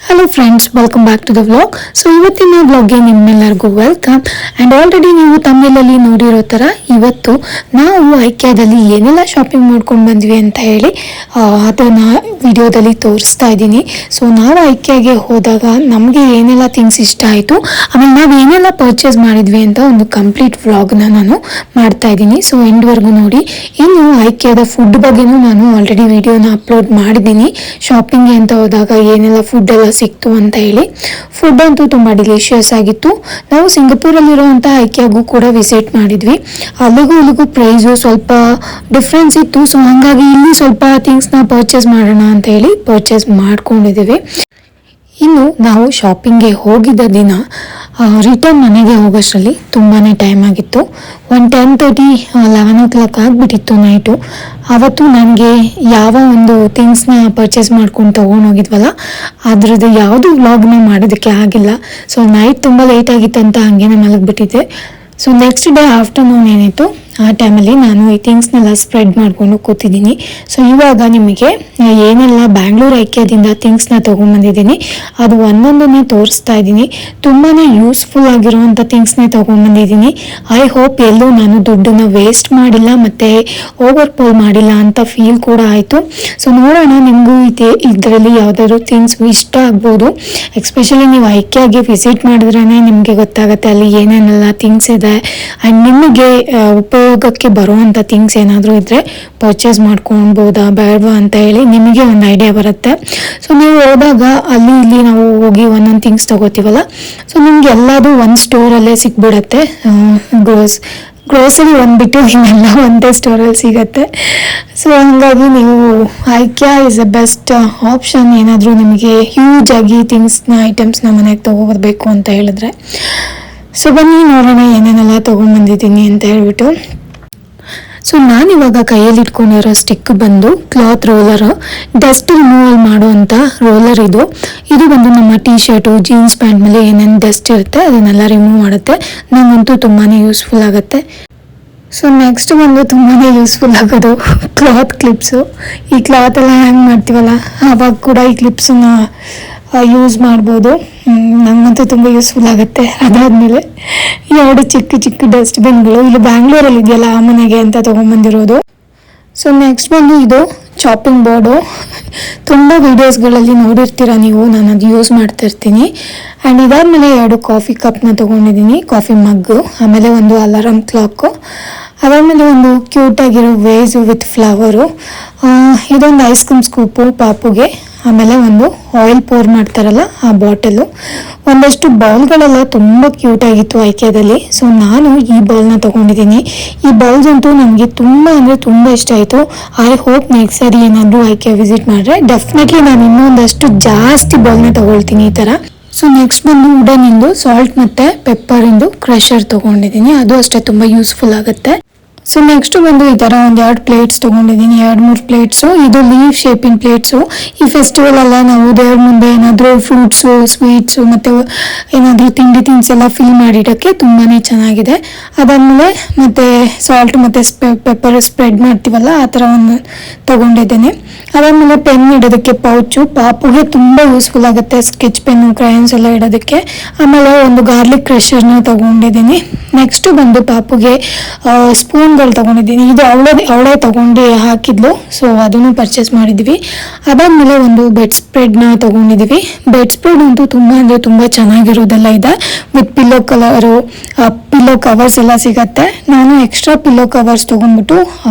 Hello friends, welcome back to the vlog. So ಇವತ್ತಿನ ವ್ಲಾಗ್ಗೆ ನಿಮ್ಮೆಲ್ಲರಿಗೂ welcome. And already ನೀವು ತಮಿಳಲ್ಲಿ ನೋಡಿರೋ ಥರ ಇವತ್ತು ನಾವು ಐಕ್ಯಾದಲ್ಲಿ ಏನೆಲ್ಲ ಶಾಪಿಂಗ್ ಮಾಡ್ಕೊಂಡು ಬಂದ್ವಿ ಅಂತ ಹೇಳಿ ಅದನ್ನು ವಿಡಿಯೋದಲ್ಲಿ ತೋರಿಸ್ತಾ ಇದ್ದೀನಿ. ಸೊ ನಾವು ಐಕ್ಯಾಗೆ ಹೋದಾಗ ನಮಗೆ ಏನೆಲ್ಲ ಥಿಂಗ್ಸ್ ಇಷ್ಟ ಆಯಿತು, ಆಮೇಲೆ ನಾವು ಏನೆಲ್ಲ ಪರ್ಚೇಸ್ ಮಾಡಿದ್ವಿ ಅಂತ ಒಂದು ಕಂಪ್ಲೀಟ್ ವ್ಲಾಗ್ನ ನಾನು ಮಾಡ್ತಾ ಇದ್ದೀನಿ. ಸೊ ಎಂಡ್ವರೆಗೂ ನೋಡಿ. ಇನ್ನು ಐಕ್ಯಾದ ಫುಡ್ ಬಗ್ಗೆನೂ ನಾನು ಆಲ್ರೆಡಿ ವಿಡಿಯೋನ ಅಪ್ಲೋಡ್ ಮಾಡಿದ್ದೀನಿ. ಶಾಪಿಂಗ್ಗೆ ಅಂತ ಹೋದಾಗ ಏನೆಲ್ಲ ಫುಡ್ ಎಲ್ಲ ಸಿಕ್ತು ಅಂತ ಹೇಳಿ. ಫುಡ್ ಅಂತೂ ತುಂಬ ಡಿಲಿಷಿಯಸ್ ಆಗಿತ್ತು. ನಾವು ಸಿಂಗಪೂರಲ್ಲಿರುವಂಥ ಐಕ್ಯಾಗೂ ಕೂಡ ವಿಸಿಟ್ ಮಾಡಿದ್ವಿ. ಅಲ್ಲಿಗೂ ಇಲ್ಲಿಗೂ ಪ್ರೈಸು ಸ್ವಲ್ಪ ಡಿಫ್ರೆನ್ಸ್ ಇತ್ತು. ಸೊ ಹಾಗಾಗಿ ಇಲ್ಲಿ ಸ್ವಲ್ಪ ಥಿಂಗ್ಸ್ನ ಪರ್ಚೇಸ್ ಮಾಡೋಣ ಅಂತ ಹೇಳಿ ಪರ್ಚೇಸ್ ಮಾಡ್ಕೊಂಡಿದ್ದೀವಿ. ಇನ್ನು ನಾವು ಶಾಪಿಂಗ್ಗೆ ಹೋಗಿದ್ದ ದಿನ ರಿಟರ್ನ್ ಮನೆಗೆ ಹೋಗೋಷ್ಟರಲ್ಲಿ ತುಂಬಾ ಟೈಮ್ ಆಗಿತ್ತು. 10:30 11 o'clock ಆಗಿಬಿಟ್ಟಿತ್ತು ನೈಟು. ಆವತ್ತು ನನಗೆ ಯಾವ ಒಂದು ಥಿಂಗ್ಸ್ನ ಪರ್ಚೇಸ್ ಮಾಡ್ಕೊಂಡು ತೊಗೊಂಡೋಗಿದ್ವಲ್ಲ ಅದ್ರದ್ದು ಯಾವುದು ವ್ಲಾಗ್ನ ಮಾಡೋದಕ್ಕೆ ಆಗಿಲ್ಲ. ಸೊ ನೈಟ್ ತುಂಬ ಲೇಟ್ ಆಗಿತ್ತಂತ ಹಾಗೇನೆ ಮಲಗಿಬಿಟ್ಟಿದ್ದೆ. ಸೊ ನೆಕ್ಸ್ಟ್ ಡೇ ಆಫ್ಟರ್ನೂನ್ ಏನಿತ್ತು ಆ ಟೈಮಲ್ಲಿ ನಾನು ಈ ಥಿಂಗ್ಸ್ನೆಲ್ಲ ಸ್ಪ್ರೆಡ್ ಮಾಡಿಕೊಂಡು ಕೂತಿದ್ದೀನಿ. ಸೊ ಇವಾಗ ನಿಮಗೆ ಏನೆಲ್ಲ ಬ್ಯಾಂಗ್ಳೂರು ಐಕ್ಯದಿಂದ ಥಿಂಗ್ಸ್ನ ತೊಗೊಂಡ್ಬಂದಿದ್ದೀನಿ ಅದು ಒಂದೊಂದನ್ನೇ ತೋರಿಸ್ತಾ ಇದ್ದೀನಿ. ತುಂಬಾ ಯೂಸ್ಫುಲ್ ಆಗಿರುವಂಥ ಥಿಂಗ್ಸ್ನೇ ತೊಗೊಂಡ್ಬಂದಿದ್ದೀನಿ. ಐ ಹೋಪ್ ಎಲ್ಲೂ ನಾನು ದುಡ್ಡನ್ನು ವೇಸ್ಟ್ ಮಾಡಿಲ್ಲ ಮತ್ತು ಓವರ್ ಪೋಲ್ ಮಾಡಿಲ್ಲ ಅಂತ ಫೀಲ್ ಕೂಡ ಆಯಿತು. ಸೊ ನೋಡೋಣ, ನಿಮಗೂ ಇದರಲ್ಲಿ ಯಾವುದಾದ್ರು ಥಿಂಗ್ಸ್ ಇಷ್ಟ ಆಗ್ಬೋದು. ಎಸ್ಪೆಷಲಿ ನೀವು ಐಕ್ಯಾಗೆ ವಿಸಿಟ್ ಮಾಡಿದ್ರೇ ನಿಮಗೆ ಗೊತ್ತಾಗುತ್ತೆ ಅಲ್ಲಿ ಏನೇನೆಲ್ಲ ಥಿಂಗ್ಸ್ ಇದೆ. ಆ್ಯಂಡ್ ನಿಮಗೆ ಉಪಯೋಗಕ್ಕೆ ಬರುವಂಥ ಥಿಂಗ್ಸ್ ಏನಾದರೂ ಇದ್ದರೆ ಪರ್ಚೇಸ್ ಮಾಡ್ಕೊಳ್ಬೋದಾ ಬೇಡವಾ ಅಂತ ಹೇಳಿ ನಿಮಗೆ ಒಂದು ಐಡಿಯಾ ಬರುತ್ತೆ. ಸೊ ನೀವು ಹೋದಾಗ ಅಲ್ಲಿ ಇಲ್ಲಿ ನಾವು ಹೋಗಿ ಒಂದೊಂದು ಥಿಂಗ್ಸ್ ತೊಗೋತೀವಲ್ಲ, ಸೊ ನಿಮ್ಗೆ ಎಲ್ಲದೂ ಒಂದು ಸ್ಟೋರಲ್ಲೇ ಸಿಕ್ಬಿಡತ್ತೆ. ಗ್ರೋಸರಿ ಒಂದ್ಬಿಟ್ಟು ಇನ್ನೆಲ್ಲ ಒಂದೇ ಸ್ಟೋರಲ್ಲಿ ಸಿಗತ್ತೆ. ಸೊ ಹಾಗಾಗಿ ನೀವು ಐಕ್ಯಾ ಇಸ್ ಅ ಬೆಸ್ಟ್ ಆಪ್ಷನ್ ಏನಾದರೂ ನಿಮಗೆ ಹ್ಯೂಜ್ ಆಗಿ ಐಟಮ್ಸ್ನ ಮನೆಗೆ ತೊಗೊಬರ್ಬೇಕು ಅಂತ ಹೇಳಿದ್ರೆ. ಸೊ ಬನ್ನಿ ನೋಡೋಣ ಏನೇನೆಲ್ಲ ತೊಗೊಂಡ್ಬಂದಿದ್ದೀನಿ ಅಂತ ಹೇಳ್ಬಿಟ್ಟು. ಸೊ ನಾನಿವಾಗ ಕೈಯಲ್ಲಿ ಇಟ್ಕೊಂಡಿರೋ ಸ್ಟಿಕ್ ಬಂದು ಕ್ಲಾತ್ ರೋಲರ್, ಡಸ್ಟ್ ರಿಮೂವಲ್ ಮಾಡುವಂಥ ರೋಲರ್ ಇದು ಬಂದು ನಮ್ಮ ಟೀ ಶರ್ಟು ಜೀನ್ಸ್ ಪ್ಯಾಂಟ್ ಮೇಲೆ ಏನೇನು ಡಸ್ಟ್ ಇರುತ್ತೆ ಅದನ್ನೆಲ್ಲ ರಿಮೂವ್ ಮಾಡುತ್ತೆ. ನನಗಂತೂ ತುಂಬಾ ಯೂಸ್ಫುಲ್ ಆಗುತ್ತೆ. ಸೊ ನೆಕ್ಸ್ಟ್ ಬಂದು ತುಂಬಾ ಯೂಸ್ಫುಲ್ ಆಗೋದು ಕ್ಲಾತ್ ಕ್ಲಿಪ್ಸು. ಈ ಕ್ಲಾತ್ ಎಲ್ಲ ಹ್ಯಾಂಗ್ ಮಾಡ್ತೀವಲ್ಲ ಆವಾಗ ಕೂಡ ಈ ಕ್ಲಿಪ್ಸನ್ನ ಯೂಸ್ ಮಾಡ್ಬೋದು. ನನಗಂತೂ ತುಂಬ ಯೂಸ್ಫುಲ್ ಆಗುತ್ತೆ. ಅದಾದಮೇಲೆ ಎರಡು ಚಿಕ್ಕ ಚಿಕ್ಕ ಡಸ್ಟ್ಬಿನ್ಗಳು ಇಲ್ಲಿ ಬ್ಯಾಂಗ್ಳೂರಲ್ಲಿ ಇದೆಯಲ್ಲ ಆ ಮನೆಗೆ ಅಂತ ತೊಗೊಂಬಂದಿರೋದು. ಸೊ ನೆಕ್ಸ್ಟ್ ಬಂದು ಇದು ಚಾಪಿಂಗ್ ಬೋರ್ಡು. ತುಂಬ ವೀಡಿಯೋಸ್ಗಳಲ್ಲಿ ನೋಡಿರ್ತೀರ ನೀವು, ನಾನು ಅದು ಯೂಸ್ ಮಾಡ್ತಾ ಇರ್ತೀನಿ. ಆ್ಯಂಡ್ ಇದಾದಮೇಲೆ ಎರಡು ಕಾಫಿ ಕಪ್ನ ತೊಗೊಂಡಿದ್ದೀನಿ, ಕಾಫಿ ಮಗ್ಗು, ಆಮೇಲೆ ಒಂದು ಅಲಾರಮ್ ಕ್ಲಾಕು, ಅದಾದಮೇಲೆ ಒಂದು ಕ್ಯೂಟಾಗಿರೋ ವೇಸು ವಿತ್ ಫ್ಲವರು, ಇದೊಂದು ಐಸ್ ಕ್ರೀಮ್ ಸ್ಕೂಪು ಪಾಪುಗೆ, ಆಮೇಲೆ ಒಂದು ಆಯಿಲ್ ಪೋರ್ ಮಾಡ್ತಾರಲ್ಲ ಆ ಬಾಟಲು, ಒಂದಷ್ಟು ಬೌಲ್ಗಳೆಲ್ಲ ತುಂಬ ಕ್ಯೂಟಾಗಿತ್ತು ಐಕ್ಯಾದಲ್ಲಿ. ಸೊ ನಾನು ಈ ಬೌಲ್ನ ತೊಗೊಂಡಿದ್ದೀನಿ. ಈ ಬೌಲ್ಸ್ ಅಂತೂ ನನಗೆ ತುಂಬ ಅಂದರೆ ತುಂಬ ಇಷ್ಟ ಆಯಿತು. ಐ ಹೋಪ್ ನೆಕ್ಸ್ಟ್ ಸಾರಿ ಏನಾದರೂ ಐಕ್ಯಾ ವಿಸಿಟ್ ಮಾಡಿದ್ರೆ ಡೆಫಿನೆಟ್ಲಿ ನಾನು ಇನ್ನೊಂದಷ್ಟು ಜಾಸ್ತಿ ಬೌಲ್ನ ತೊಗೊಳ್ತೀನಿ ಈ ಥರ. ಸೊ ನೆಕ್ಸ್ಟ್ ಬಂದು ವುಡನಿಂದು ಸಾಲ್ಟ್ ಮತ್ತು ಪೆಪ್ಪರಿಂದು ಕ್ರಷರ್ ತೊಗೊಂಡಿದ್ದೀನಿ. ಅದು ಅಷ್ಟೇ ತುಂಬ ಯೂಸ್ಫುಲ್ ಆಗುತ್ತೆ. ಸೊ ನೆಕ್ಸ್ಟ್ ಬಂದು ಈ ಥರ ಒಂದೆರಡು ಪ್ಲೇಟ್ಸ್ ತೊಗೊಂಡಿದ್ದೀನಿ, 2-3 ಪ್ಲೇಟ್ಸು. ಇದು ಲೀವ್ ಶೇಪಿನ ಪ್ಲೇಟ್ಸು. ಈ ಫೆಸ್ಟಿವಲ್ ಎಲ್ಲ ನಾವು ದೇವ್ರ ಮುಂದೆ ಏನಾದರೂ ಫ್ರೂಟ್ಸು, ಸ್ವೀಟ್ಸು ಮತ್ತು ಏನಾದರೂ ತಿಂಡಿಸೆಲ್ಲ ಫಿಲ್ ಮಾಡಿಡೋಕ್ಕೆ ತುಂಬಾ ಚೆನ್ನಾಗಿದೆ. ಅದಾದಮೇಲೆ ಮತ್ತು ಸಾಲ್ಟ್ ಮತ್ತು ಪೆಪ್ಪರ್ ಸ್ಪ್ರೆಡ್ ಮಾಡ್ತೀವಲ್ಲ ಆ ಥರ ಒಂದು ತೊಗೊಂಡಿದ್ದೇನೆ. ಅದಾದಮೇಲೆ ಪೆನ್ ಇಡೋದಕ್ಕೆ ಪೌಚು, ಪಾಪುಗೆ ತುಂಬ ಯೂಸ್ಫುಲ್ ಆಗುತ್ತೆ, ಸ್ಕೆಚ್ ಪೆನ್ನು ಕ್ರಯನ್ಸ್ ಎಲ್ಲ ಇಡೋದಕ್ಕೆ. ಆಮೇಲೆ ಒಂದು ಗಾರ್ಲಿಕ್ ಕ್ರಷರ್ನ ತೊಗೊಂಡಿದ್ದೀನಿ. ನೆಕ್ಸ್ಟ್ ಬಂದು ಪಾಪುಗೆ ಸ್ಪೂನ್ಗಳು ತೊಗೊಂಡಿದ್ದೀನಿ. ಇದು ಅವಳೇ ತೊಗೊಂಡು ಹಾಕಿದ್ಲು, ಸೊ ಅದನ್ನು ಪರ್ಚೇಸ್ ಮಾಡಿದ್ವಿ. ಅದಾದಮೇಲೆ ಒಂದು ಬೆಡ್ ಸ್ಪ್ರೆಡ್ನ ತೊಗೊಂಡಿದ್ದೀವಿ. ಬೆಡ್ ಸ್ಪ್ರೆಡ್ ಅಂತೂ ತುಂಬ ಅಂದರೆ ತುಂಬ ಚೆನ್ನಾಗಿರೋದೆಲ್ಲ ಇದೆ. ವಿತ್ ಪಿಲ್ಲೋ ಪಿಲ್ಲೋ ಕವರ್ಸ್ ಎಲ್ಲ ಸಿಗತ್ತೆ. ನಾನು ಎಕ್ಸ್ಟ್ರಾ ಪಿಲ್ಲೋ ಕವರ್ಸ್ ತೊಗೊಂಡ್ಬಿಟ್ಟು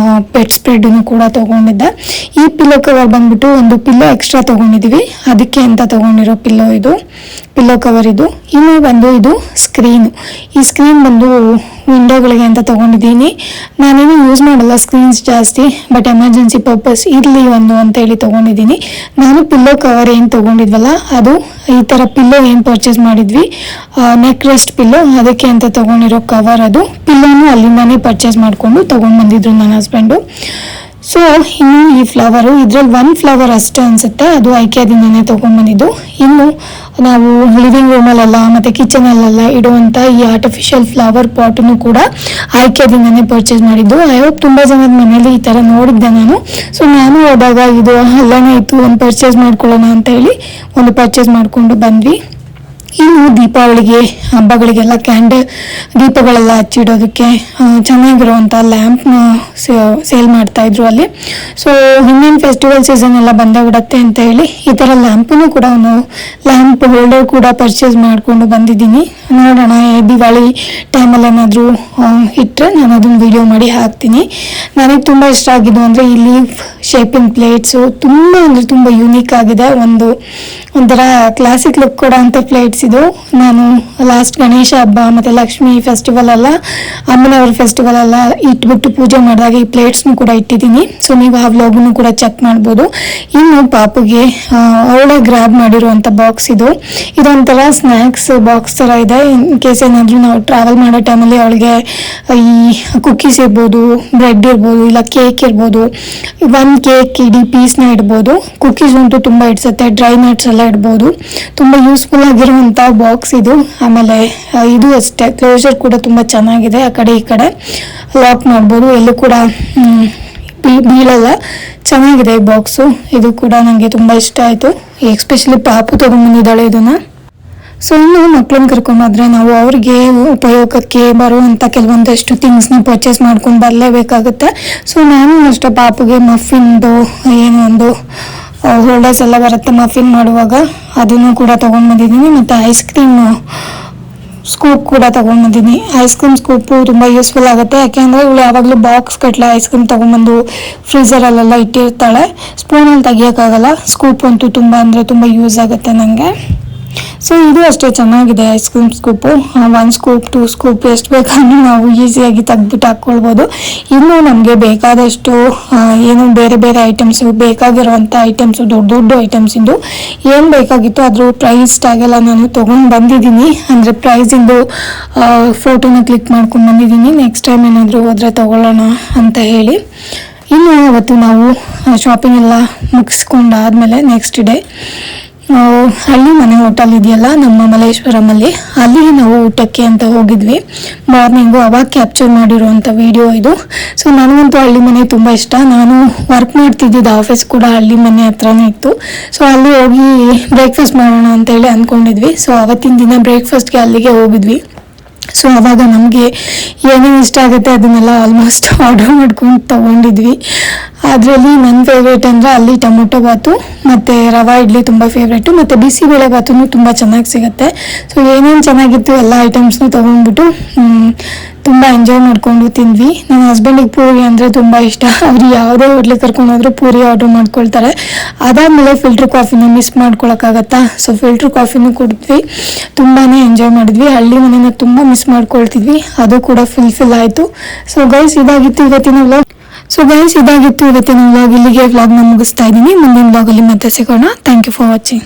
ಬೆಡ್ ಸ್ಪ್ರೆಡನ್ನು ಕೂಡ ತೊಗೊಂಡಿದ್ದೆ. ಈ ಪಿಲ್ಲೋ ಕವರ್ ಬಂದ್ಬಿಟ್ಟು ಒಂದು ಪಿಲ್ಲೋ ಎಕ್ಸ್ಟ್ರಾ ತೊಗೊಂಡಿದ್ದೀವಿ, ಅದಕ್ಕೆ ಅಂತ ತೊಗೊಂಡಿರೋ ಪಿಲ್ಲೋ ಕವರ್ ಇದು. ಇನ್ನು ಬಂದು ಇದು ಸ್ಕ್ರೀನು. ಈ ಸ್ಕ್ರೀನ್ ಬಂದು ವಿಂಡೋಗಳಿಗೆ ಅಂತ ತೊಗೊಂಡಿದ್ದೀನಿ. ನಾನೇನು ಯೂಸ್ ಮಾಡಲ್ಲ ಸ್ಕ್ರೀನ್ಸ್ ಜಾಸ್ತಿ, ಬಟ್ ಎಮರ್ಜೆನ್ಸಿ ಪರ್ಪಸ್ ಇರಲಿ ಒಂದು ಅಂತೇಳಿ ತೊಗೊಂಡಿದ್ದೀನಿ. ನಾನು ಪಿಲ್ಲೋ ಕವರ್ ಏನು ತೊಗೊಂಡಿದ್ವಲ್ಲ ಅದು ಈ ಥರ ಪಿಲ್ಲೋ ಏನು ಪರ್ಚೇಸ್ ಮಾಡಿದ್ವಿ, ನೆಕ್ ರೆಸ್ಟ್ ಪಿಲ್ಲೋ, ಅದಕ್ಕೆ ಅಂತ ತೊಗೊಂಡಿರೋ ಕವರ್ ಅದು. ಪಿಲ್ಲೋನು ಅಲ್ಲಿಂದಾನೇ ಪರ್ಚೇಸ್ ಮಾಡಿಕೊಂಡು ತೊಗೊಂಡ್ಬಂದಿದ್ರು ನನ್ನ ಹಸ್ಬೆಂಡು. ಸೊ ಇನ್ನು ಈ ಫ್ಲವರು, ಇದರಲ್ಲಿ ಒಂದು ಫ್ಲವರ್ ಅಷ್ಟೇ ಅನಿಸುತ್ತೆ, ಅದು ಐಕ್ಯಾದಿಂದನೇ ತೊಗೊಂಡ್ಬಂದಿದ್ದು. ಇನ್ನು ನಾವು ಲಿವಿಂಗ್ ರೂಮಲ್ಲೆಲ್ಲ ಮತ್ತು ಕಿಚನಲ್ಲೆಲ್ಲ ಇಡುವಂಥ ಈ ಆರ್ಟಿಫಿಷಿಯಲ್ ಫ್ಲವರ್ ಪಾಟನ್ನು ಕೂಡ ಆಯ್ಕೆದಿಂದನೇ ಪರ್ಚೇಸ್ ಮಾಡಿದ್ದು. ಐ ಹೋಪ್ ತುಂಬ ಜನದ ಮನೇಲಿ ಈ ಥರ ನೋಡಿದ್ದೆ ನಾನು. ಸೊ ನಾನು ಹೋದಾಗ ಇದು ಅಲ್ಲೇ ಇತ್ತು, ಒಂದು ಪರ್ಚೇಸ್ ಮಾಡ್ಕೊಳ್ಳೋಣ ಅಂತ ಹೇಳಿ ಒಂದು ಪರ್ಚೇಸ್ ಮಾಡಿಕೊಂಡು ಬಂದ್ವಿ. ಇನ್ನು ದೀಪಾವಳಿಗೆ ಹಬ್ಬಗಳಿಗೆಲ್ಲ ದೀಪಗಳೆಲ್ಲ ಹಚ್ಚಿಡೋದಕ್ಕೆ ಚೆನ್ನಾಗಿರುವಂಥ ಲ್ಯಾಂಪ್ನ ಸೇಲ್ ಮಾಡ್ತಾಯಿದ್ರು ಅಲ್ಲಿ. ಸೊ ಇನ್ನೇನು ಫೆಸ್ಟಿವಲ್ ಸೀಸನ್ ಎಲ್ಲ ಬಂದೇ ಬಿಡತ್ತೆ ಅಂತ ಹೇಳಿ ಈ ಥರ ಲ್ಯಾಂಪನ್ನು ಕೂಡ ಒಂದು ಲ್ಯಾಂಪ್ ಹೋಲ್ಡರ್ ಕೂಡ ಪರ್ಚೇಸ್ ಮಾಡಿಕೊಂಡು ಬಂದಿದ್ದೀನಿ. ನೋಡೋಣ ದಿವಾಳಿ ಟೈಮಲ್ಲಿ ಏನಾದರೂ ಇಟ್ಟರೆ ನಾನು ಅದನ್ನು ವಿಡಿಯೋ ಮಾಡಿ ಹಾಕ್ತೀನಿ. ನನಗೆ ತುಂಬ ಇಷ್ಟ ಆಗಿದ್ದು ಅಂದರೆ ಈ ಲೀಫ್ ಶೇಪಿಂಗ್ ಪ್ಲೇಟ್ಸು ತುಂಬ ಅಂದರೆ ತುಂಬ ಯೂನಿಕ್ ಆಗಿದೆ. ಒಂಥರ ಕ್ಲಾಸಿಕ್ ಲುಕ್ ಕೊಡೋ ಅಂಥ ಪ್ಲೇಟ್ಸ್ ಇದು. ನಾನು ಲಾಸ್ಟ್ ಗಣೇಶ ಹಬ್ಬ ಮತ್ತು ಲಕ್ಷ್ಮೀ ಫೆಸ್ಟಿವಲ್ ಎಲ್ಲ, ಅಮ್ಮನವ್ರ ಫೆಸ್ಟಿವಲ್ ಎಲ್ಲ ಇಟ್ಬಿಟ್ಟು ಪೂಜೆ ಮಾಡಿದಾಗ ಈ ಪ್ಲೇಟ್ಸ್ನು ಕೂಡ ಇಟ್ಟಿದ್ದೀನಿ. ಸೊ ನೀವು ಆ ವ್ಲಾಗ್ನು ಕೂಡ ಚೆಕ್ ಮಾಡ್ಬೋದು. ಇನ್ನು ಪಾಪುಗೆ ಅವಳೇ ಗ್ರ್ಯಾಬ್ ಮಾಡಿರುವಂಥ ಬಾಕ್ಸ್ ಇದೊಂಥರ ಸ್ನ್ಯಾಕ್ಸ್ ಬಾಕ್ಸ್ ಥರ ಇದೆ. ಇನ್ ಕೇಸ್ ಏನಾದರೂ ನಾವು ಟ್ರಾವೆಲ್ ಮಾಡೋ ಟೈಮಲ್ಲಿ ಅವಳಿಗೆ ಈ ಕುಕ್ಕೀಸ್ ಇರ್ಬೋದು, ಬ್ರೆಡ್ ಇರ್ಬೋದು, ಇಲ್ಲ ಕೇಕ್ ಇರ್ಬೋದು, ಒಂದು ಕೇಕ್ ಇಡೀ ಪೀಸ್ನ ಇಡ್ಬೋದು. ಕುಕ್ಕೀಸ್ ಅಂತೂ ತುಂಬ ಇಡ್ಸುತ್ತೆ, ಡ್ರೈ ನಟ್ಸ್ ಎಲ್ಲ ಇಡ್ಬೋದು. ತುಂಬ ಯೂಸ್ಫುಲ್ ಆಗಿರುವಂಥ ಬಾಕ್ಸ್ ಇದು. ಆಮೇಲೆ ಇದು ಅಷ್ಟೇ, ಕ್ಲೋಸರ್ ಕೂಡ ತುಂಬ ಚೆನ್ನಾಗಿದೆ. ಆ ಕಡೆ ಈ ಕಡೆ ಲಾಕ್ ಮಾಡ್ಬೋದು, ಎಲ್ಲೂ ಕೂಡ ಬೀಳಲ್ಲ. ಚೆನ್ನಾಗಿದೆ ಈ ಬಾಕ್ಸು. ಇದು ಕೂಡ ನನಗೆ ತುಂಬ ಇಷ್ಟ ಆಯಿತು. ಎಸ್ಪೆಷಲಿ ಪಾಪು ತೊಗೊಂಡ್ಬಂದಿದ್ದಾಳೆ ಇದನ್ನು. ಸೊ ಇನ್ನು ಮಕ್ಕಳನ್ನ ಕರ್ಕೊಂಡೋದ್ರೆ ನಾವು ಅವ್ರಿಗೆ ಉಪಯೋಗಕ್ಕೆ ಬರುವಂಥ ಕೆಲವೊಂದಷ್ಟು ಥಿಂಗ್ಸ್ನ ಪರ್ಚೇಸ್ ಮಾಡ್ಕೊಂಡು ಬರಲೇಬೇಕಾಗುತ್ತೆ. ಸೊ ನಾನು ಅಷ್ಟೇ ಪಾಪುಗೆ ಮಫಿನ್ದು ಏನೋ ಒಂದು ಹೋಲ್ಡರ್ಸ್ ಎಲ್ಲ ಬರುತ್ತೆ ಮಫಿನ್ ಮಾಡುವಾಗ, ಅದನ್ನು ಕೂಡ ತೊಗೊಂಡ್ಬಂದಿದ್ದೀನಿ. ಮತ್ತು ಐಸ್ ಕ್ರೀಮ್ ಸ್ಕೂಪ್ ಕೂಡ ತೊಗೊಂಡ್ಬಂದಿದ್ದೀನಿ. ಐಸ್ ಕ್ರೀಮ್ ಸ್ಕೂಪು ತುಂಬ ಯೂಸ್ಫುಲ್ ಆಗುತ್ತೆ. ಯಾಕೆಂದರೆ ಇವಳು ಯಾವಾಗಲೂ ಬಾಕ್ಸ್ ಕಟ್ಲೆ ಐಸ್ ಕ್ರೀಮ್ ತೊಗೊಂಬಂದು ಫ್ರೀಝರಲ್ಲೆಲ್ಲ ಇಟ್ಟಿರ್ತಾಳೆ. ಸ್ಪೂನಲ್ಲಿ ತೆಗಿಯೋಕ್ಕಾಗಲ್ಲ. ಸ್ಕೂಪ್ ಅಂತೂ ತುಂಬ ಅಂದರೆ ತುಂಬ ಯೂಸ್ ಆಗುತ್ತೆ ನನಗೆ. ಸೊ ಇದು ಅಷ್ಟೇ ಚೆನ್ನಾಗಿದೆ ice cream scoop. 1 scoop 2 scoop ಎಷ್ಟು ಬೇಕಾದ್ರೂ ನಾವು ಈಸಿಯಾಗಿ ತೆಗ್ದುಬಿಟ್ಟು ಹಾಕ್ಕೊಳ್ಬೋದು. ಇನ್ನು ನಮಗೆ ಬೇಕಾದಷ್ಟು ಏನು ಬೇರೆ ಬೇರೆ ಐಟಮ್ಸು, ಬೇಕಾಗಿರುವಂಥ ಐಟಮ್ಸು, ದೊಡ್ಡ ಐಟಮ್ಸಿಂದು ಏನು ಬೇಕಾಗಿತ್ತು ಅದ್ರ ಪ್ರೈಸ್ ಟ್ಯಾಗೆಲ್ಲ ನಾನು ತೊಗೊಂಡು ಬಂದಿದ್ದೀನಿ. ಅಂದರೆ ಪ್ರೈಸಿಂದು ಫೋಟೋನ ಕ್ಲಿಕ್ ಮಾಡ್ಕೊಂಡು ಬಂದಿದ್ದೀನಿ. ನೆಕ್ಸ್ಟ್ ಟೈಮ್ ಏನಾದರೂ ಹೋದರೆ ತೊಗೊಳ್ಳೋಣ ಅಂತ ಹೇಳಿ. ಇನ್ನು ಅವತ್ತು ನಾವು ಶಾಪಿಂಗ್ ಎಲ್ಲ ಮುಗಿಸ್ಕೊಂಡಾದ್ಮೇಲೆ ನೆಕ್ಸ್ಟ್ ಡೇ ಹಳ್ಳಿ ಮನೆ ಹೋಟೆಲ್ ಇದೆಯಲ್ಲ ನಮ್ಮ ಮಲ್ಲೇಶ್ವರಮಲ್ಲಿ, ಅಲ್ಲಿ ನಾವು ಊಟಕ್ಕೆ ಅಂತ ಹೋಗಿದ್ವಿ ಮಾರ್ನಿಂಗು. ಅವಾಗ ಕ್ಯಾಪ್ಚರ್ ಮಾಡಿರುವಂಥ ವಿಡಿಯೋ ಇದು. ಸೊ ನನಗಂತೂ ಹಳ್ಳಿ ಮನೆ ತುಂಬ ಇಷ್ಟ. ನಾನು ವರ್ಕ್ ಮಾಡ್ತಿದ್ದಿದ್ದು ಆಫೀಸ್ ಕೂಡ ಹಳ್ಳಿ ಮನೆ ಹತ್ರನೇ ಇತ್ತು. ಸೊ ಅಲ್ಲಿ ಹೋಗಿ ಬ್ರೇಕ್ಫಾಸ್ಟ್ ಮಾಡೋಣ ಅಂತೇಳಿ ಅಂದ್ಕೊಂಡಿದ್ವಿ. ಸೊ ಅವತ್ತಿನ ದಿನ ಬ್ರೇಕ್ಫಾಸ್ಟ್ಗೆ ಅಲ್ಲಿಗೆ ಹೋಗಿದ್ವಿ. ಸೊ ಆವಾಗ ನಮಗೆ ಏನೇನು ಇಷ್ಟ ಆಗುತ್ತೆ ಅದನ್ನೆಲ್ಲ ಆಲ್ಮೋಸ್ಟ್ ಆರ್ಡರ್ ಮಾಡ್ಕೊಂಡು ತೊಗೊಂಡಿದ್ವಿ. ಅದರಲ್ಲಿ ನನ್ನ ಫೇವ್ರೇಟ್ ಅಂದರೆ ಅಲ್ಲಿ ಟೊಮೊಟೊ ಬಾತು ಮತ್ತು ರವಾ ಇಡ್ಲಿ ತುಂಬ ಫೇವ್ರೇಟು, ಮತ್ತು ಬಿಸಿಬೇಳೆ ಬಾತು ತುಂಬ ಚೆನ್ನಾಗಿ ಸಿಗುತ್ತೆ. ಸೊ ಏನೇನು ಚೆನ್ನಾಗಿತ್ತು ಎಲ್ಲ ಐಟಮ್ಸ್ನ ತೊಗೊಂಡ್ಬಿಟ್ಟು ತುಂಬ ಎಂಜಾಯ್ ಮಾಡಿಕೊಂಡು ತಿಂದ್ವಿ. ನನ್ನ ಹಸ್ಬೆಂಡಿಗೆ ಪೂರಿ ಅಂದರೆ ತುಂಬ ಇಷ್ಟ. ಅವರು ಯಾವುದೇ ಹೋಟ್ಲಿಗೆ ಕರ್ಕೊಂಡೋದ್ರು ಪೂರಿ ಆರ್ಡ್ರ್ ಮಾಡ್ಕೊಳ್ತಾರೆ. ಅದಾದಮೇಲೆ ಫಿಲ್ಟ್ರ್ ಕಾಫಿನ ಮಿಸ್ ಮಾಡ್ಕೊಳಕ್ಕಾಗತ್ತಾ. ಸೊ ಫಿಲ್ಟ್ರ್ ಕಾಫಿನೂ ಕುಡಿದ್ವಿ, ತುಂಬಾ ಎಂಜಾಯ್ ಮಾಡಿದ್ವಿ. ಹಳ್ಳಿ ಮನೇನ ತುಂಬ ಮಿಸ್ ಮಾಡ್ಕೊಳ್ತಿದ್ವಿ, ಅದು ಕೂಡ ಫುಲ್ಫಿಲ್ ಆಯಿತು. ಸೊ ಗೈಸ್ ಇದಾಗಿತ್ತು ಇವತ್ತಿನ ವ್ಲಾಗ್. ಇಲ್ಲಿಗೆ ವ್ಲಾಗ್ನ ಮುಗಿಸ್ತಾ ಇದ್ದೀನಿ. ಮುಂದಿನ ವ್ಲಾಗಲ್ಲಿ ಮತ್ತೆ ಸಿಗೋಣ. Thank you for watching.